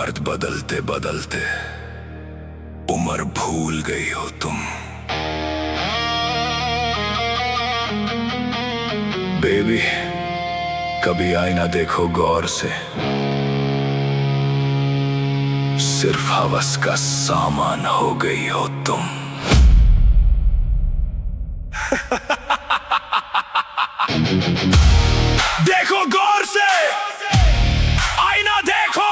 मर्द बदलते बदलते उम्र भूल गई हो तुम। बेबी कभी आईना देखो गौर से, सिर्फ हवस का सामान हो गई हो तुम। देखो गौर से, आईना देखो,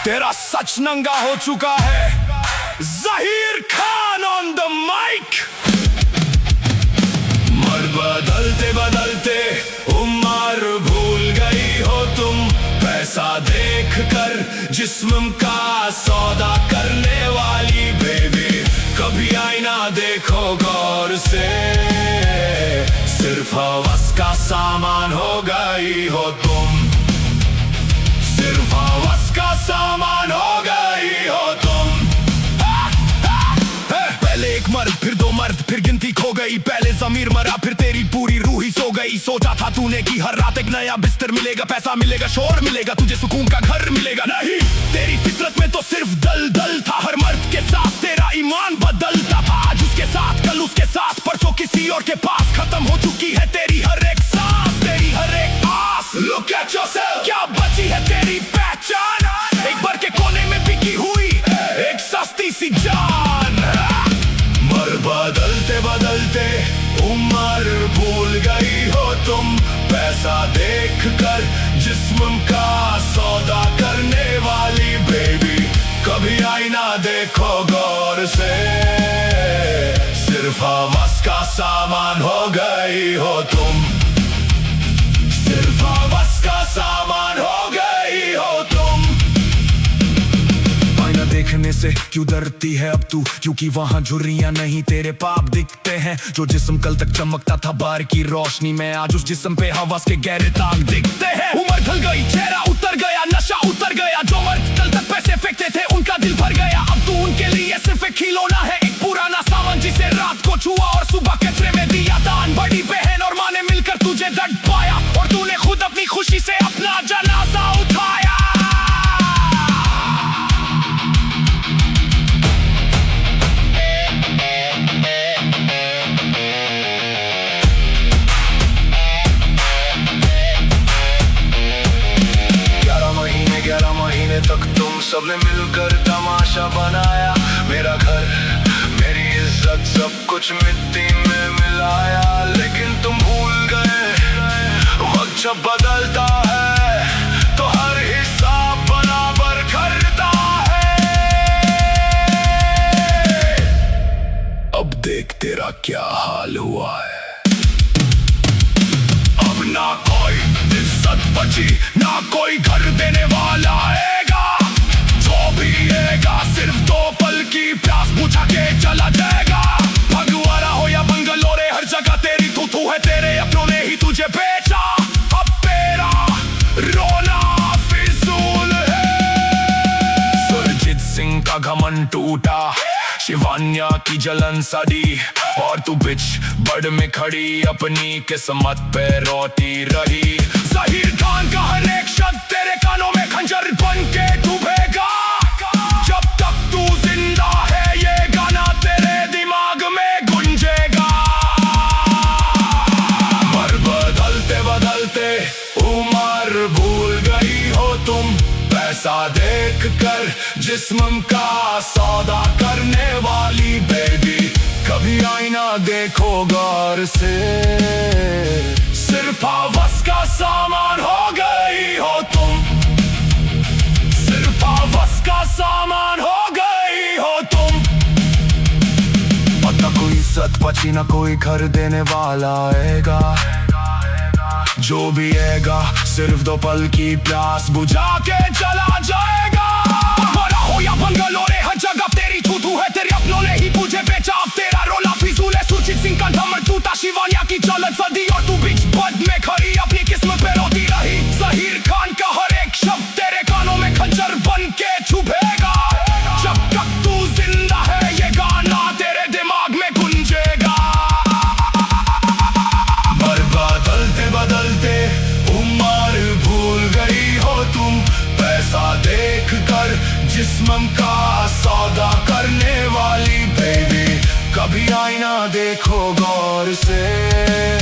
तेरा सच नंगा हो चुका है। Zaheer Khan on the mic. मर्द बदलते बदलते उम्र भूल गई हो तुम। पैसा देखकर जिस्म का सौदा करने वाली बेबी, कभी आईना देखो गौर से, सिर्फ हवस का सामान हो गई हो तुम। सिर्फ हवस का सामान हो गई हो तुम। पहले एक मर्द, फिर दो मर्द, फिर गिनती खो गई। पहले ज़मीर मरा, फिर तेरी पूरी रूह ही सो गई। सोचा था तूने कि हर रात एक नया बिस्तर मिलेगा, पैसा मिलेगा, शोर मिलेगा, तुझे सुकून का घर मिलेगा। नहीं, तेरी फितरत में तो सिर्फ दलदल था। हर मर्द के साथ तेरा ईमान बदलता था। आज उसके साथ, कल उसके साथ, परसों किसी और के पास। खत्म हो चुकी है तेरी हर एक सांस, तेरी हर एक आस। Look at yourself, क्या बची है तेरी पहचान? एक बार के कोने में बिकी हुई एक सस्ती सी जान। मर्द बदलते बदलते उम्र भूल गई हो तुम। पैसा देखकर जिस्म का सौदा करने वाली बेबी, कभी आईना देखो गौर से, सिर्फ हवस का सामान हो गई हो तुम। सिर्फ हवस का सामान हो गई हो तुम। आईना देखने से क्यों डरती है अब तू? क्योंकि वहाँ झुर्रियां नहीं, तेरे पाप दिखते हैं। जो जिस्म कल तक चमकता था बार की रोशनी में, आज उस जिस्म पे हवस के गहरे दाग दिखते हैं। उम्र ढल गई, चेहरा उतर गया, नशा उतर गया। जो मर्द कल तक पैसे फेंकते थे उनका दिल भर गया। अब तू उनके लिए सिर्फ एक खिलौना है, एक पुराना सामान जिसे रात को छुआ और सुबह कचरे में दिया दान। बड़ी बहन और माँ ने मिलकर तुझे दर्द पाया, और तूने खुद अपनी खुशी से अपना जनाजा उठाया। ग्यारह महीने तक तुम सबने मिलकर तमाशा बनाया। मेरा घर, मेरी इज्जत, सब कुछ मिट्टी में मिलाया। लेकिन तुम भूल गए, वक्त जब बदलता है तो हर हिसाब बराबर करता है। अब देख तेरा क्या हाल हुआ है। अब ना कोई इज्जत बची, ना कोई घर देने वाला आएगा। जो भी आएगा सिर्फ दो पल की प्यास बुझा के चला जाएगा। भगवाना हो या बंगलोरे, हर जगह तेरी तू है। तेरे अपनों ने ही तुझे बेचा, अब तेरा रोना फिजूल है। सुरजीत सिंह का घमंड टूटा, शिवान्या की जलन सड़ी, और तू बिच बड़ में खड़ी अपनी किस्मत पे रोती रही। ज़हीर खान का हर एक शब्द तेरे कानों में खंजर बन के डूबेगा। जब तक तू जिंदा है ये गाना तेरे दिमाग में गूंजेगा। मर्द बदलते बदलते उम्र भूल गई हो तुम। पैसा देखकर जिस्म का सौदा करने वाली बेबी, कभी आईना देखो गौर से, सिर्फ हवस का सामान हो गई हो तुम। सिर्फ हवस का सामान हो गई हो तुम। ना कोई इज्जत बची, ना कोई घर देने वाला आएगा। जो भी आएगा सिर्फ दो पल की प्यास बुझा के चला जाएगा। बड़ा हो या बंगलोरे, हर जगह तेरी थू है। तेरे अपनों ने ही तुझे बेचा, अब तेरा रोला फिजूल है। सुरजीत सिंह का घमंड टूटा, शिवान्या की जलन सदी, और तू बीच बद में खड़ी अपनी किस्मत पे रोती रही। ज़हीर खान का हर एक शब्द तेरे कानों में खंजर बन के चुभेगा। जब तक तू जिंदा है ये गाना तेरे दिमाग में गूंजेगा। मर्द बदलते बदलते उम्र भूल गई हो तुम। पैसा दे जिस्म का सौदा करने वाली बेबी, कभी आईना देखो गौर से।